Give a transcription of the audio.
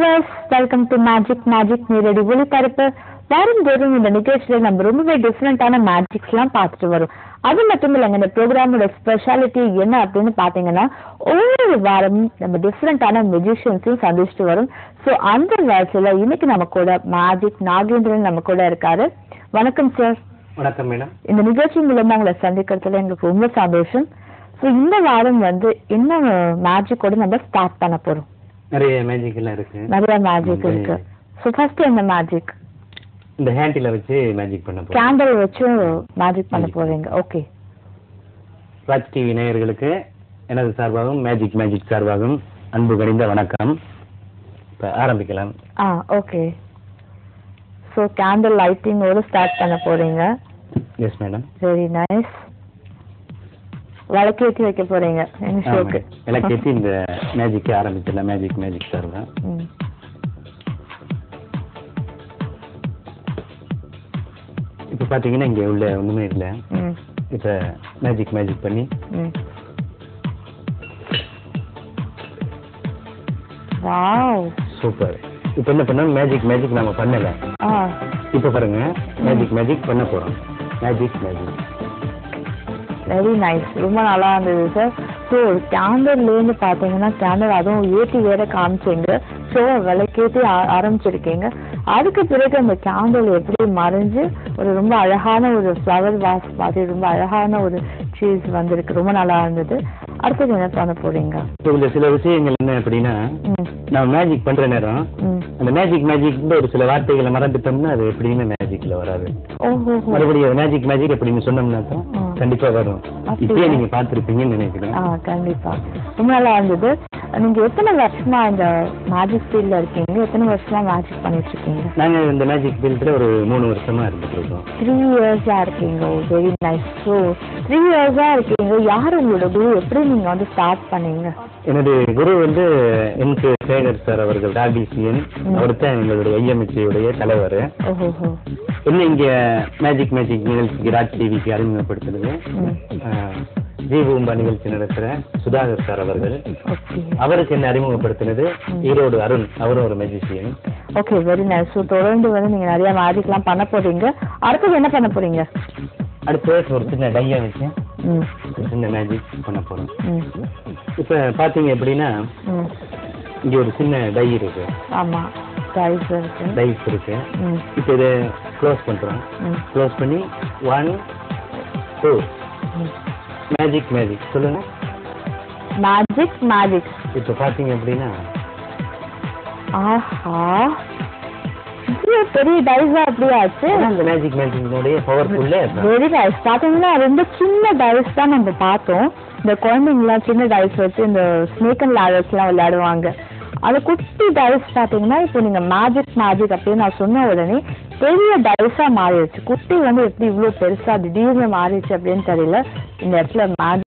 Viewers, welcome to magic நேரடி ஒளிபரப்பு. வாரந்தோறும் இந்த நிகழ்ச்சியில நம்ம ரொம்பவே டிஃப்ரெண்டான மேஜிக்ஸ்லாம் பார்த்துட்டு வரோம். அது மட்டும் இல்லைங்க, இந்த ப்ரோக்ராமோட ஸ்பெஷாலிட்டி என்ன அப்படின்னு பார்த்தீங்கன்னா, ஒவ்வொரு வாரமும் நம்ம டிஃப்ரெண்டான மெஜிஷியன்ஸையும் சந்திச்சுட்டு வரும். ஸோ அந்த வரிசையில் இன்னைக்கு நம்ம கூட மேஜிக் நாகேந்திரன் நம்ம கூட இருக்காரு. வணக்கம் சார். வணக்கம் மேடம். இந்த நிகழ்ச்சி மூலமா உங்களை சந்திக்கிறதுல எங்களுக்கு ரொம்ப சந்தோஷம். ஸோ இந்த வாரம் என்ன மேஜிக்கோட நம்ம ஸ்டார்ட் பண்ண போறோம்? நிறைய மேஜிக் எல்லாம் இருக்கு. நிறைய மேஜிக் இருக்கு. ஸோ ஃபர்ஸ்ட் என்ன மேஜிக்? இந்த ஹேண்டில வச்சு மேஜிக் பண்ண போறோம். கேண்டில் வச்சு மேஜிக் பண்ண போறீங்க. ஓகே. ராஜ் டிவி நேயர்களுக்கு எனது சார்பாகவும் மேஜிக் சார்பாகவும் அன்பு கனிந்த வணக்கம். இப்ப ஆரம்பிக்கலாம். ஓகே. ஸோ கேண்டில் லைட்டிங்கோட ஸ்டார்ட் பண்ண போறீங்க. Yes madam. Very nice. விளக்கேற்றி வைக்க போறீங்க. விளக்கேற்றி இந்த மேஜிக் ஆரம்பிச்சிடலாம். மேஜிக் சார்பா. இப்ப பாத்தீங்கன்னா இங்க உள்ள ஒண்ணுமே இல்ல. இப்ப மேஜிக் பண்ணி வாவ் சூப்பர். இப்ப என்ன பண்ணோம்? மேஜிக் நாம பண்ணல. இப்ப பாருங்க, மேஜிக் பண்ண போறோம். Magic very nice. ரொம்ப நல்லா இருந்தது சார். ஸோ கேண்டல்லேருந்து பார்த்தீங்கன்னா கேண்டல் அதுவும் ஏற்றி வேற காமிச்சிங்க. ஸோ விளக்கேற்றி ஆரம்பிச்சிருக்கீங்க. அதுக்கு பிறகு அந்த கேண்டல் எப்படி மறைஞ்சு ஒரு ரொம்ப அழகான ஒரு ஃப்ளவர் வாஸ் மாதிரி ரொம்ப அழகான ஒரு சீஸ் வந்திருக்கு. ரொம்ப நல்லா இருந்தது. அடுத்தது என்ன பண்ண போறீங்க? இந்த சில விஷயங்கள் என்ன அப்படின்னா, நம்ம மேஜிக் பண்ற நேரம் அந்த மேஜிக் ஒரு சில வார்த்தைகளை மறந்துட்டோம்னா அது எப்படின்னு மேஜிக்ல வராது. மறுபடியும் மேஜிக் எப்படின்னு சொன்னோம்னா கண்டிப்பா வரும். இப்பயே நீங்க பாத்துருப்பீங்கன்னு நினைக்கிறேன். கண்டிப்பா ரொம்ப நல்லா இருந்தது. நீங்க எத்தனை வருஷமா இந்த மேஜிக் ஃபீல்ட்ல இருக்கீங்க? எத்தனை வருஷமா மேஜிக் பண்ணிட்டு இருக்கீங்க? நாங்க இந்த மேஜிக் ஃபீல்ட்ல ஒரு 3 வருஷமா இருந்துட்டு இருக்கோம். 3 இயர்ஸா இருக்கீங்க. Very nice. ஸோ 3 இயர்ஸா இருக்கீங்க. யார் உங்களோட குரு? எப்படி நீங்க ஸ்டார்ட் பண்ணீங்க? என்னுடைய குரு எம்.கே. சேகர் சார் அவர்கள், டாபிசியன். அவர் தான் எங்களுடைய ஐஎம்ஹெச்ஐ தலைவர். என்ன இங்க மேஜிக் நிகழ்ச்சிக்கு ராஜ் டிவிக்கு அறிமுகப்படுத்தினது ஜீவூம்பா நிகழ்ச்சி நடத்துற சுதாகர் சார் அவர்கள். அவருக்கு என்ன அறிமுகப்படுத்தினது ஈரோடு அருண். அவரும் ஒரு மேஜிஷியன். Okay, very nice. தொடர்ந்து நீங்க நிறைய மேஜிக்லாம் பண்ண போறீங்க. அடுத்தது என்ன பண்ண போறீங்க? அடுத்து ஒரு சின்ன டையா வச்சு சின்ன மேஜிக் பண்ண போறோம். இப்ப பாத்தீங்க எப்படின்னா, இங்க ஒரு சின்ன டை இருக்கு. ஆமா, டைஸ் இருக்கு. இப்ப இதை க்ளோஸ் பண்றோம். க்ளோஸ் பண்ணி 1 2 மேஜிக் சொல்லுங்க. மேஜிக் இப்ப பாத்தீங்க அப்படின்னா, ஆஹா, பெரிய டைஸா அப்படியே ஆச்சு. அந்த மேஜிக்னுடைய பவர்ஃபுல்ல வெரி நைஸ். பாத்தீங்கன்னா ரொம்ப சின்ன டைஸ் தான் நம்ம பார்த்தோம். இந்த குழந்தைங்கலாம் சின்ன டைஸ் வச்சு இந்த ஸ்னேக் அண்ட் லேடர்ஸ்லாம் விளையாடுவாங்க. அது குட்டி டைஸ் பாத்தீங்கன்னா இப்போ நீங்க மேஜிக் அப்படின்னு நான் சொன்ன உடனே பெரிய டைஸா மாறிடுச்சு. குட்டி எப்படி இவ்வளவு பெருசா திடீர்னு மாறிடுச்சு அப்படின்னு தெரியல. இந்த இடத்துல மேஜிக்